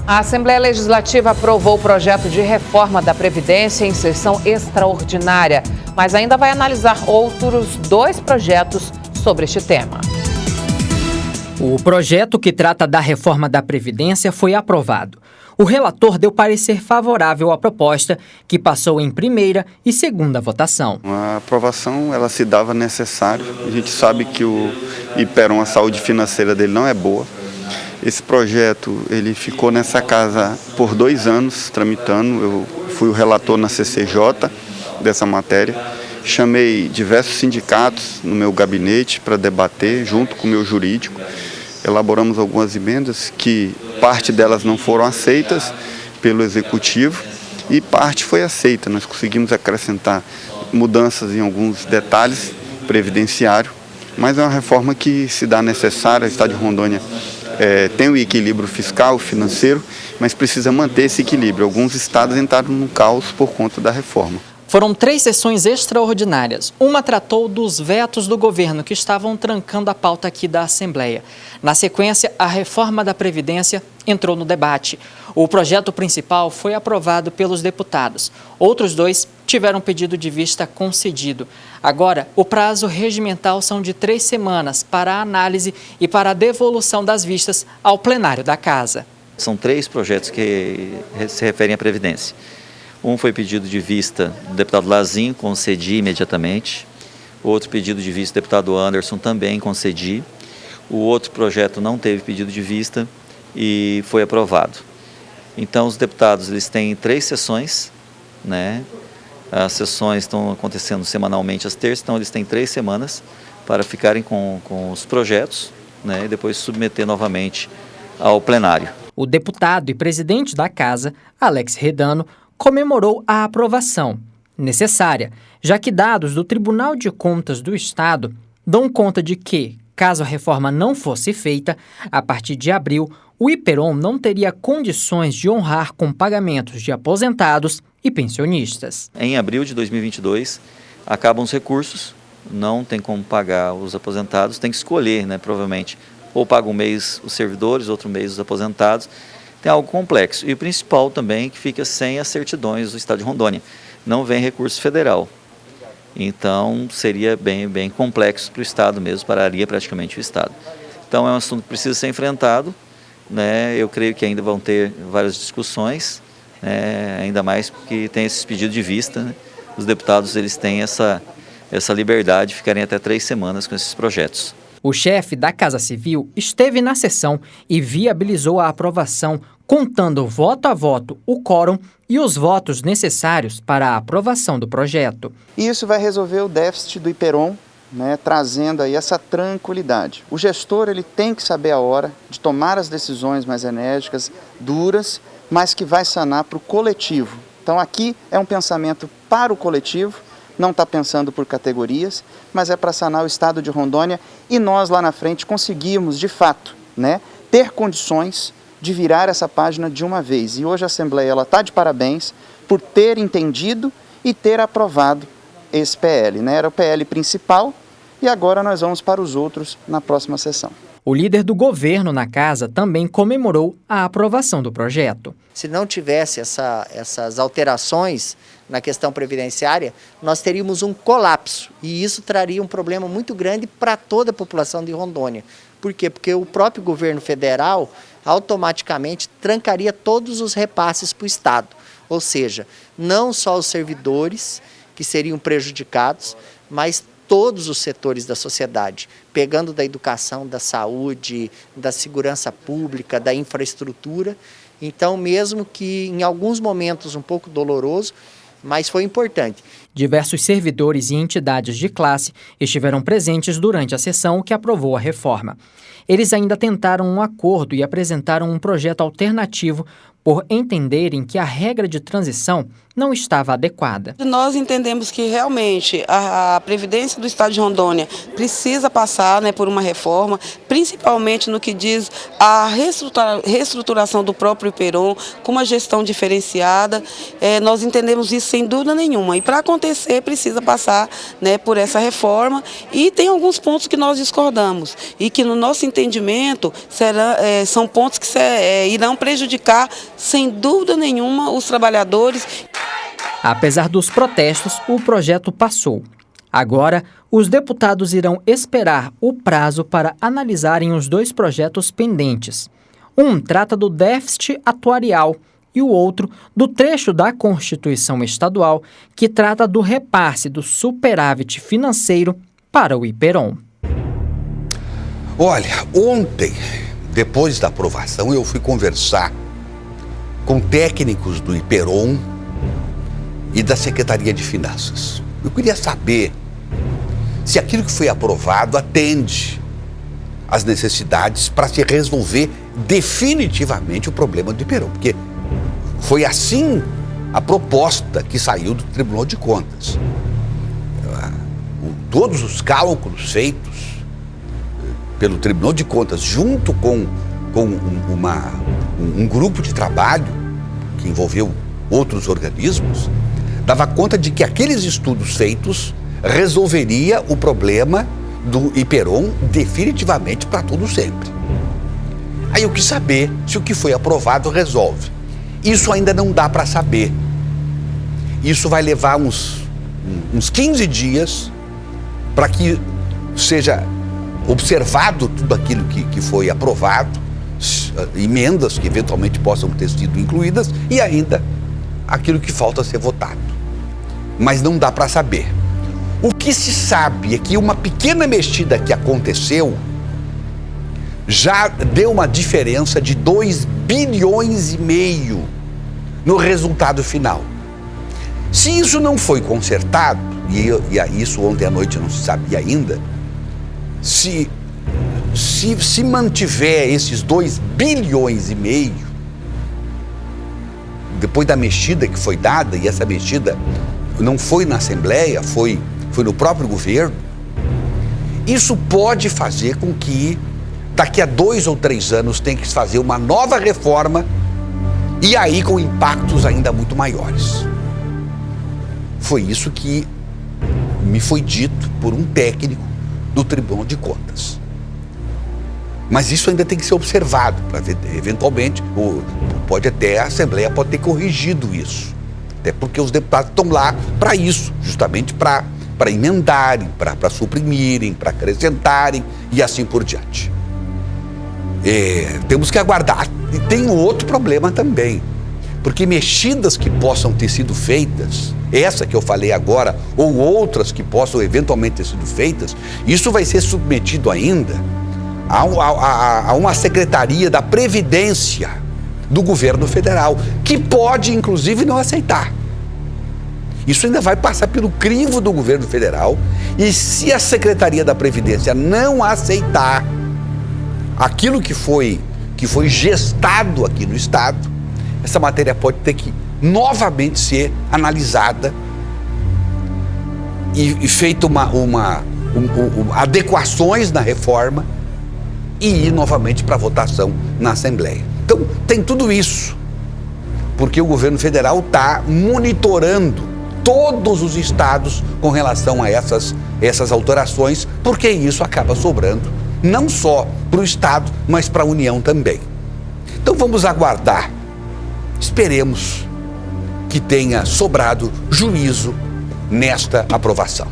A Assembleia Legislativa aprovou o projeto de reforma da Previdência em sessão extraordinária, mas ainda vai analisar outros 2 projetos sobre este tema. O projeto que trata da reforma da Previdência foi aprovado. O relator deu parecer favorável à proposta, que passou em primeira e segunda votação. A aprovação ela se dava necessário. A gente sabe que o Iperon, a saúde financeira dele não é boa. Esse projeto ele ficou nessa casa por 2 anos tramitando. Eu fui o relator na CCJ dessa matéria. Chamei diversos sindicatos no meu gabinete para debater junto com o meu jurídico. Elaboramos algumas emendas que parte delas não foram aceitas pelo Executivo e parte foi aceita. Nós conseguimos acrescentar mudanças em alguns detalhes previdenciários, mas é uma reforma que se dá necessária. O Estado de Rondônia tem o equilíbrio fiscal, financeiro, mas precisa manter esse equilíbrio. Alguns estados entraram no caos por conta da reforma. Foram 3 sessões extraordinárias. Uma tratou dos vetos do governo que estavam trancando a pauta aqui da Assembleia. Na sequência, a reforma da Previdência entrou no debate. O projeto principal foi aprovado pelos deputados. Outros 2 tiveram pedido de vista concedido. Agora, o prazo regimental são de 3 semanas para a análise e para a devolução das vistas ao plenário da Casa. São 3 projetos que se referem à Previdência. Um foi pedido de vista do deputado Lazinho, concedi imediatamente. Outro pedido de vista do deputado Anderson, também concedi. O outro projeto não teve pedido de vista e foi aprovado. Então, os deputados eles têm 3 sessões, né? As sessões estão acontecendo semanalmente às terças, então eles têm 3 semanas para ficarem com os projetos, né? E depois submeter novamente ao plenário. O deputado e presidente da Casa, Alex Redano, comemorou a aprovação, necessária, já que dados do Tribunal de Contas do Estado dão conta de que, caso a reforma não fosse feita, a partir de abril, o Iperon não teria condições de honrar com pagamentos de aposentados e pensionistas. Em abril de 2022, acabam os recursos, não tem como pagar os aposentados, tem que escolher, né, provavelmente, ou paga um mês os servidores, outro mês os aposentados. Tem algo complexo. E o principal também que fica sem as certidões do Estado de Rondônia. Não vem recurso federal. Então, seria bem complexo para o Estado mesmo, pararia praticamente o Estado. Então, é um assunto que precisa ser enfrentado, né? Eu creio que ainda vão ter várias discussões, né? Ainda mais porque tem esses pedidos de vista, né? Os deputados eles têm essa liberdade de ficarem até 3 semanas com esses projetos. O chefe da Casa Civil esteve na sessão e viabilizou a aprovação, contando voto a voto o quórum e os votos necessários para a aprovação do projeto. Isso vai resolver o déficit do Iperon, né, trazendo aí essa tranquilidade. O gestor ele tem que saber a hora de tomar as decisões mais enérgicas, duras, mas que vai sanar para o coletivo. Então aqui é um pensamento para o coletivo, não está pensando por categorias, mas é para sanar o Estado de Rondônia e nós lá na frente conseguimos, de fato, né, ter condições de virar essa página de uma vez. E hoje a Assembleia está de parabéns por ter entendido e ter aprovado esse PL. Né? Era o PL principal e agora nós vamos para os outros na próxima sessão. O líder do governo na Casa também comemorou a aprovação do projeto. Se não tivesse essas alterações na questão previdenciária, nós teríamos um colapso e isso traria um problema muito grande para toda a população de Rondônia. Por quê? Porque o próprio governo federal automaticamente trancaria todos os repasses para o Estado. Ou seja, não só os servidores que seriam prejudicados, mas todos os setores da sociedade, pegando da educação, da saúde, da segurança pública, da infraestrutura. Então, mesmo que em alguns momentos um pouco doloroso, mas foi importante. Diversos servidores e entidades de classe estiveram presentes durante a sessão que aprovou a reforma. Eles ainda tentaram um acordo e apresentaram um projeto alternativo por entenderem que a regra de transição não estava adequada. Nós entendemos que realmente a Previdência do Estado de Rondônia precisa passar, né, por uma reforma, principalmente no que diz a reestruturação do próprio Iperon, com uma gestão diferenciada. Nós entendemos isso sem dúvida nenhuma. E para acontecer acontecer, precisa passar, né, por essa reforma, e tem alguns pontos que nós discordamos e que no nosso entendimento são pontos que irão prejudicar, sem dúvida nenhuma, os trabalhadores. Apesar dos protestos, o projeto passou. Agora, os deputados irão esperar o prazo para analisarem os 2 projetos pendentes. Um trata do déficit atuarial e o outro do trecho da Constituição Estadual que trata do repasse do superávit financeiro para o IPEROM. Olha, ontem, depois da aprovação, eu fui conversar com técnicos do IPEROM e da Secretaria de Finanças. Eu queria saber se aquilo que foi aprovado atende às necessidades para se resolver definitivamente o problema do IPEROM, porque foi assim a proposta que saiu do Tribunal de Contas. Todos os cálculos feitos pelo Tribunal de Contas, junto com um grupo de trabalho que envolveu outros organismos, dava conta de que aqueles estudos feitos resolveria o problema do IPEROM definitivamente para todo sempre. Aí eu quis saber se o que foi aprovado resolve. Isso ainda não dá para saber. Isso vai levar uns 15 dias para que seja observado tudo aquilo que foi aprovado, emendas que eventualmente possam ter sido incluídas e ainda aquilo que falta ser votado. Mas não dá para saber. O que se sabe é que uma pequena mexida que aconteceu já deu uma diferença de 2,5 bilhões no resultado final. Se isso não foi consertado, e isso ontem à noite não se sabia ainda, se mantiver esses 2,5 bilhões, depois da mexida que foi dada, e essa mexida não foi na Assembleia, foi no próprio governo, isso pode fazer com que daqui a 2 ou 3 anos tenha que se fazer uma nova reforma e aí com impactos ainda muito maiores. Foi isso que me foi dito por um técnico do Tribunal de Contas. Mas isso ainda tem que ser observado, para ver, eventualmente, a Assembleia pode ter corrigido isso. Até porque os deputados estão lá para isso, justamente para emendarem, para suprimirem, para acrescentarem e assim por diante. Temos que aguardar. E tem outro problema também, porque mexidas que possam ter sido feitas, essa que eu falei agora, ou outras que possam eventualmente ter sido feitas, isso vai ser submetido ainda a uma Secretaria da Previdência do governo federal, que pode inclusive não aceitar. Isso ainda vai passar pelo crivo do governo federal, e se a Secretaria da Previdência não aceitar aquilo que foi gestado aqui no Estado, essa matéria pode ter que novamente ser analisada e feito adequações na reforma e ir novamente para votação na Assembleia. Então, tem tudo isso, porque o governo federal está monitorando todos os estados com relação a essas alterações, porque isso acaba sobrando não só para o Estado, mas para a União também. Então vamos aguardar. Esperemos que tenha sobrado juízo nesta aprovação.